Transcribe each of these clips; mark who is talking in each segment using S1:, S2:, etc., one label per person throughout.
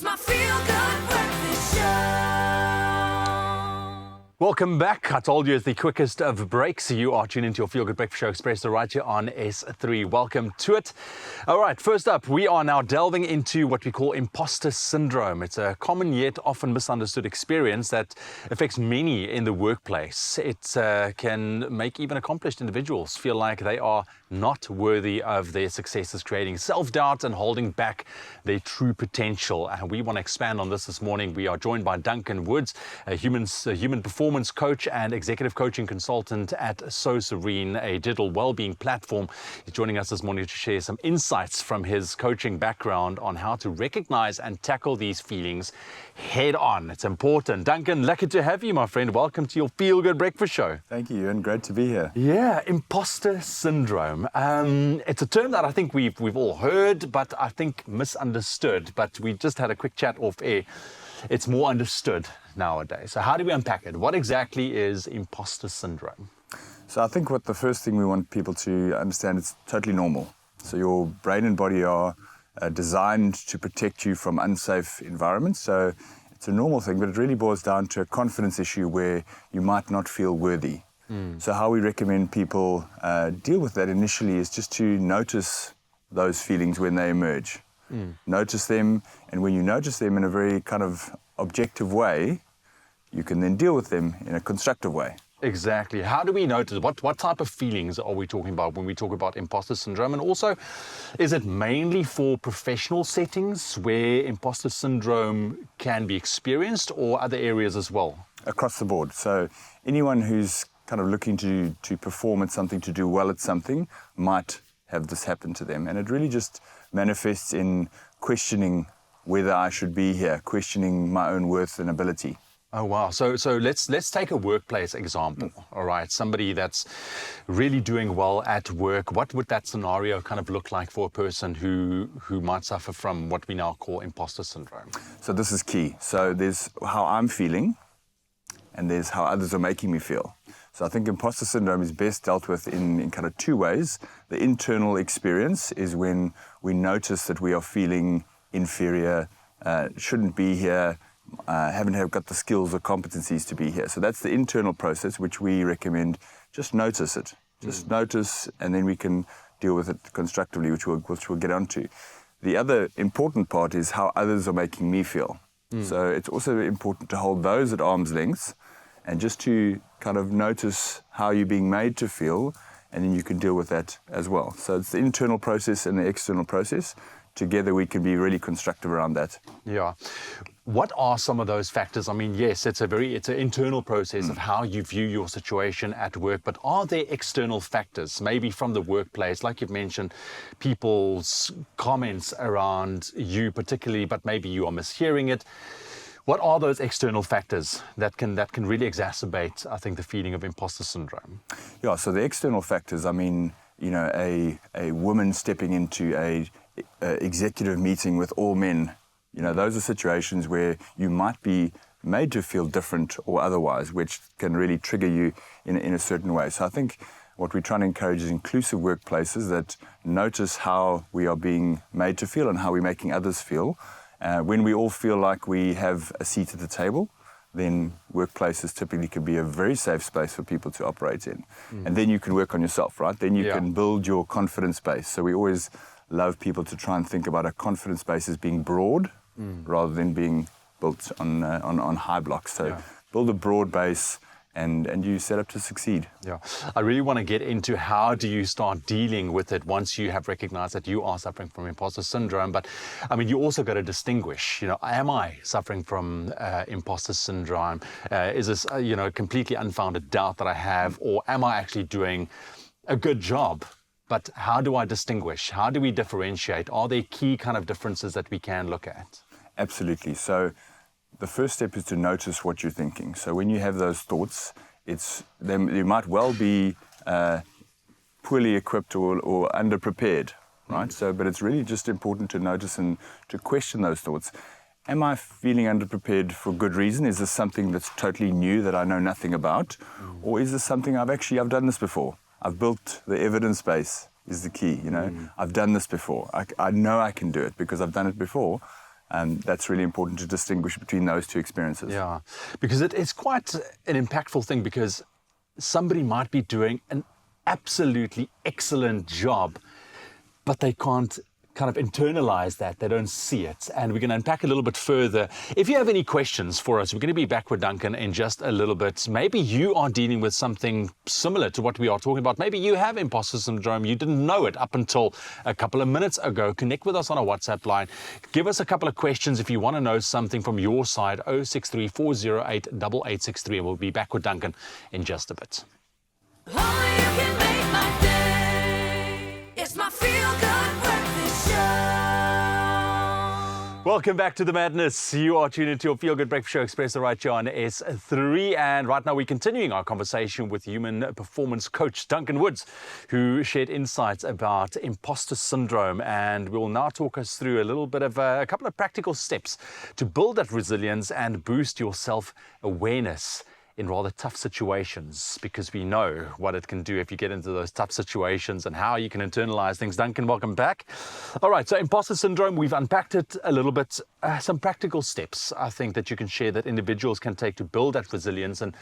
S1: my feel-good breakfast show.
S2: Welcome back. I told you it's the quickest of breaks. You are tuned into your Feel Good Breakfast Show, Expresso, right here on S3. Welcome to it. All right, first up, we are now delving into what we call imposter syndrome. It's a common yet often misunderstood experience that affects many in the workplace. It can make even accomplished individuals feel like they are not worthy of their successes, creating self-doubt and holding back their true potential. And we want to expand on this morning. We are joined by Duncan Woods, a human performance coach and executive coaching consultant at So Serene, a digital well-being platform. He's joining us this morning to share some insights from his coaching background on how to recognize and tackle these feelings head on. It's important. Duncan, lucky to have you, my friend. Welcome to your Feel Good Breakfast Show.
S3: Thank you, and great to be here.
S2: Yeah, imposter syndrome. It's a term that I think we've all heard, but I think misunderstood. But we just had a quick chat off air. It's more understood nowadays. So how do we unpack it? What exactly is imposter syndrome?
S3: So I think what the first thing we want people to understand, it's totally normal. So your brain and body are designed to protect you from unsafe environments. So it's a normal thing, but it really boils down to a confidence issue where you might not feel worthy. So how we recommend people deal with that initially is just to notice those feelings when they emerge. Notice them, and when you notice them in a very kind of objective way, you can then deal with them in a constructive way.
S2: Exactly. How do we notice? What type of feelings are we talking about when we talk about imposter syndrome? And also, is it mainly for professional settings where imposter syndrome can be experienced, or other areas as well?
S3: Across the board. So anyone who's kind of looking to perform at something, to do well at something, might have this happen to them. And it really just manifests in questioning whether I should be here, questioning my own worth and ability.
S2: Oh, wow. So let's take a workplace example. All right. Somebody that's really doing well at work. What would that scenario kind of look like for a person who might suffer from what we now call imposter syndrome?
S3: So this is key. So there's how I'm feeling, and there's how others are making me feel. So I think imposter syndrome is best dealt with in kind of two ways. The internal experience is when we notice that we are feeling inferior, shouldn't be here, haven't got the skills or competencies to be here. So that's the internal process, which we recommend. Just notice it. Just notice, and then we can deal with it constructively, which we'll get onto. The other important part is how others are making me feel. So it's also important to hold those at arm's length and just to kind of notice how you're being made to feel, and then you can deal with that as well. So it's the internal process and the external process. Together we can be really constructive around that.
S2: Yeah. What are some of those factors? I mean, yes, it's an internal process of how you view your situation at work, but are there external factors, maybe from the workplace, like you've mentioned, people's comments around you particularly, but maybe you are mishearing it? What are those external factors that can really exacerbate, I think, the feeling of imposter syndrome?
S3: Yeah, so the external factors, I mean, you know, a woman stepping into a executive meeting with all men, you know, those are situations where you might be made to feel different or otherwise, which can really trigger you in a certain way. So I think what we're trying to encourage is inclusive workplaces that notice how we are being made to feel and how we're making others feel. When we all feel like we have a seat at the table, then workplaces typically can be a very safe space for people to operate in. And then you can work on yourself, right? Then you can build your confidence base. So we always love people to try and think about a confidence base as being broad rather than being built on high blocks. So build a broad base and you set up to succeed.
S2: Yeah, I really want to get into how do you start dealing with it once you have recognized that you are suffering from imposter syndrome. But I mean, you also got to distinguish, you know, am I suffering from imposter syndrome? Is this, completely unfounded doubt that I have, or am I actually doing a good job? But how do I distinguish? How do we differentiate? Are there key kind of differences that we can look at?
S3: Absolutely. So the first step is to notice what you're thinking. So when you have those thoughts, they might well be poorly equipped or underprepared, right? But it's really just important to notice and to question those thoughts. Am I feeling underprepared for good reason? Is this something that's totally new that I know nothing about? Or is this something I've done this before? I've built the evidence base is the key, you know. I've done this before. I know I can do it because I've done it before. That's really important to distinguish between those two experiences.
S2: Yeah, because it's quite an impactful thing, because somebody might be doing an absolutely excellent job, but they can't kind of internalize that. They don't see it. And we're going to unpack a little bit further. If you have any questions for us, we're going to be back with Duncan in just a little bit. Maybe you are dealing with something similar to what we are talking about. Maybe you have imposter syndrome. You didn't know it up until a couple of minutes ago. Connect with us on our WhatsApp line. Give us a couple of questions if you want to know something from your side. 063 408 8863. And we'll be back with Duncan in just a bit.
S1: Only you can make my day. It's my feel-good breakfast show.
S2: Welcome back to the madness. You are tuned into your Feel Good Breakfast Show Expresso right here on S3. And right now we're continuing our conversation with human performance coach Duncan Woods, who shared insights about imposter syndrome. And will now talk us through a little bit of a couple of practical steps to build that resilience and boost your self-awareness in rather tough situations, because we know what it can do if you get into those tough situations and how you can internalize things. Duncan, welcome back. All right, so imposter syndrome, we've unpacked it a little bit. Some practical steps, I think, that you can share that individuals can take to build that resilience and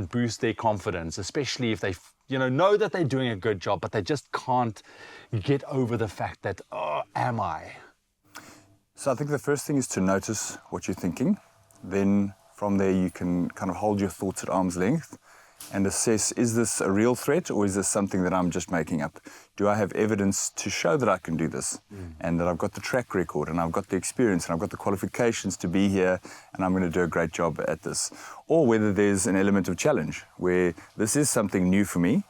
S2: boost their confidence, especially if they know that they're doing a good job, but they just can't get over the fact that, oh, am I?
S3: So I think the first thing is to notice what you're thinking. Then from there, you can kind of hold your thoughts at arm's length and assess, is this a real threat or is this something that I'm just making up? Do I have evidence to show that I can do this and that I've got the track record and I've got the experience and I've got the qualifications to be here and I'm going to do a great job at this? Or whether there's an element of challenge where this is something new for me.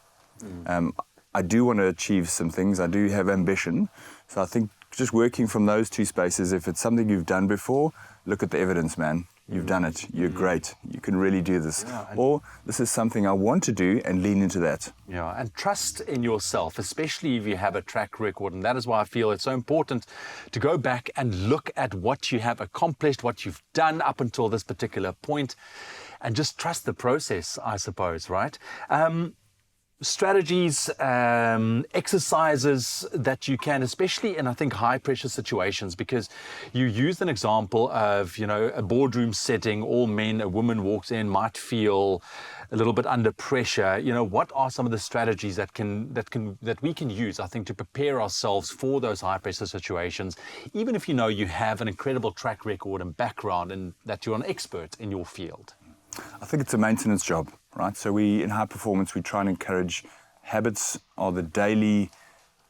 S3: I do want to achieve some things. I do have ambition. So I think just working from those two spaces, if it's something you've done before, look at the evidence, man. You've done it. You're great. You can really do this.
S2: Yeah,
S3: or this is something I want to do, and lean into that.
S2: Yeah, and trust in yourself, especially if you have a track record. And that is why I feel it's so important to go back and look at what you have accomplished, what you've done up until this particular point, and just trust the process, I suppose, right? Strategies, exercises that you can, especially in, I think, high pressure situations, because you used an example of, a boardroom setting, all men, a woman walks in, might feel a little bit under pressure. What are some of the strategies that we can use, I think, to prepare ourselves for those high pressure situations, even if you have an incredible track record and background and that you're an expert in your field?
S3: I think it's a maintenance job, right? So in high performance, we try and encourage habits are the daily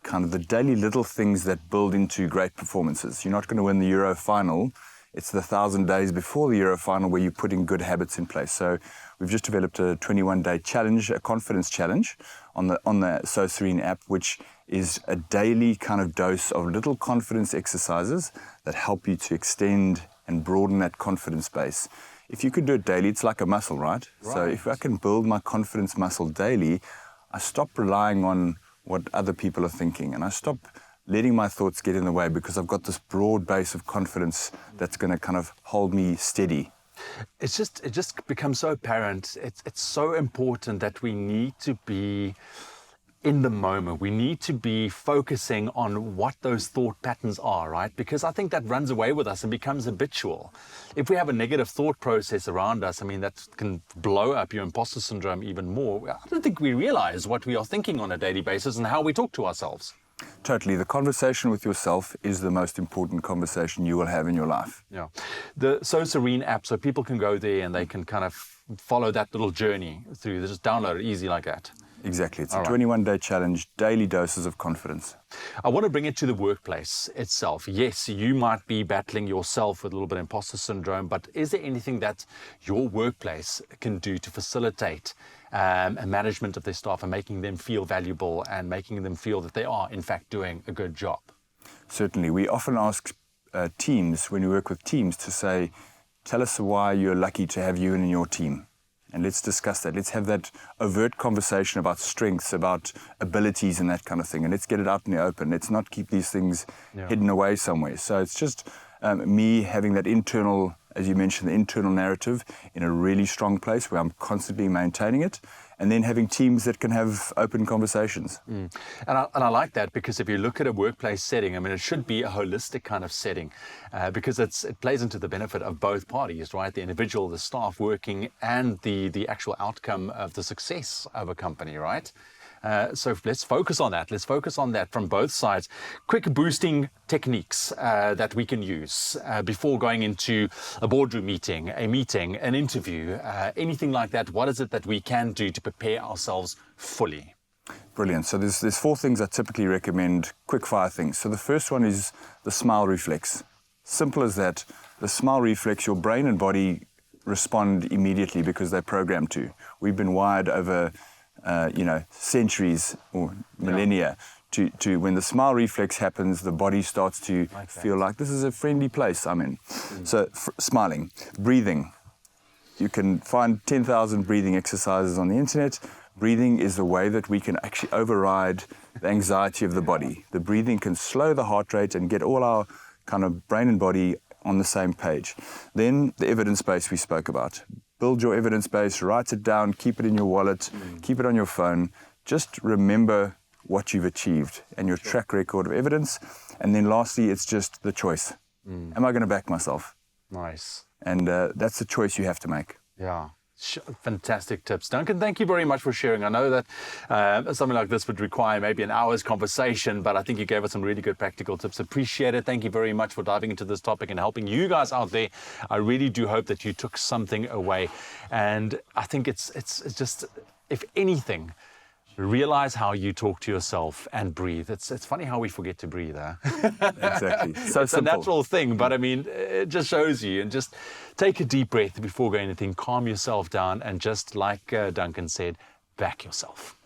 S3: little things that build into great performances. You're not going to win the Euro final. It's the 1,000 days before the Euro final where you're putting good habits in place. So we've just developed a 21-day challenge, a confidence challenge on the So Serene app, which is a daily kind of dose of little confidence exercises that help you to extend and broaden that confidence base. If you could do it daily, it's like a muscle, right? So if I can build my confidence muscle daily, I stop relying on what other people are thinking and I stop letting my thoughts get in the way, because I've got this broad base of confidence that's going to kind of hold me steady.
S2: It just becomes so apparent. It's so important that we need to be in the moment. We need to be focusing on what those thought patterns are, right? Because I think that runs away with us and becomes habitual. If we have a negative thought process around us, that can blow up your imposter syndrome even more. I don't think we realize what we are thinking on a daily basis and how we talk to ourselves.
S3: Totally. The conversation with yourself is the most important conversation you will have in your life.
S2: Yeah. The So Serene app, so people can go there and they can kind of follow that little journey through. They just download it easy like that.
S3: Exactly. It's a 21-day challenge, daily doses of confidence.
S2: I want to bring it to the workplace itself. Yes, you might be battling yourself with a little bit of imposter syndrome, but is there anything that your workplace can do to facilitate a management of their staff and making them feel valuable and making them feel that they are, in fact, doing a good job?
S3: Certainly. We often ask teams, when we work with teams, to say, tell us why you're lucky to have you in your team. And let's discuss that. Let's have that overt conversation about strengths, about abilities and that kind of thing. And let's get it out in the open. Let's not keep these things hidden away somewhere. So it's just me having that internal as you mentioned, the internal narrative in a really strong place where I'm constantly maintaining it, and then having teams that can have open conversations.
S2: And I like that, because if you look at a workplace setting, I mean, it should be a holistic kind of setting, because it plays into the benefit of both parties, right? The individual, the staff working, and the actual outcome of the success of a company, right? So let's focus on that. Let's focus on that from both sides. Quick boosting techniques that we can use before going into a boardroom meeting, an interview, anything like that. What is it that we can do to prepare ourselves fully?
S3: Brilliant. So there's 4 things I typically recommend, quick fire things. So the first one is the smile reflex. Simple as that. The smile reflex, your brain and body respond immediately because they're programmed to. We've been wired over centuries or millennia to when the smile reflex happens, the body starts to feel like this is a friendly place I'm in. So smiling, breathing. You can find 10,000 breathing exercises on the internet. Breathing is the way that we can actually override the anxiety of the body. The breathing can slow the heart rate and get all our kind of brain and body on the same page. Then the evidence base we spoke about. Build your evidence base, write it down, keep it in your wallet, keep it on your phone. Just remember what you've achieved and your track record of evidence. And then lastly, it's just the choice. Am I going to back myself?
S2: Nice.
S3: And that's the choice you have to make.
S2: Yeah. Fantastic tips. Duncan, thank you very much for sharing. I know that something like this would require maybe an hour's conversation, but I think you gave us some really good practical tips. Appreciate it. Thank you very much for diving into this topic and helping you guys out there. I really do hope that you took something away. And I think it's just, if anything, realize how you talk to yourself and breathe. It's funny how we forget to breathe, huh?
S3: Exactly. So
S2: it's
S3: simple.
S2: a natural thing, but I mean, it just shows you. And just take a deep breath before going anything. Calm yourself down, and just like Duncan said, back yourself.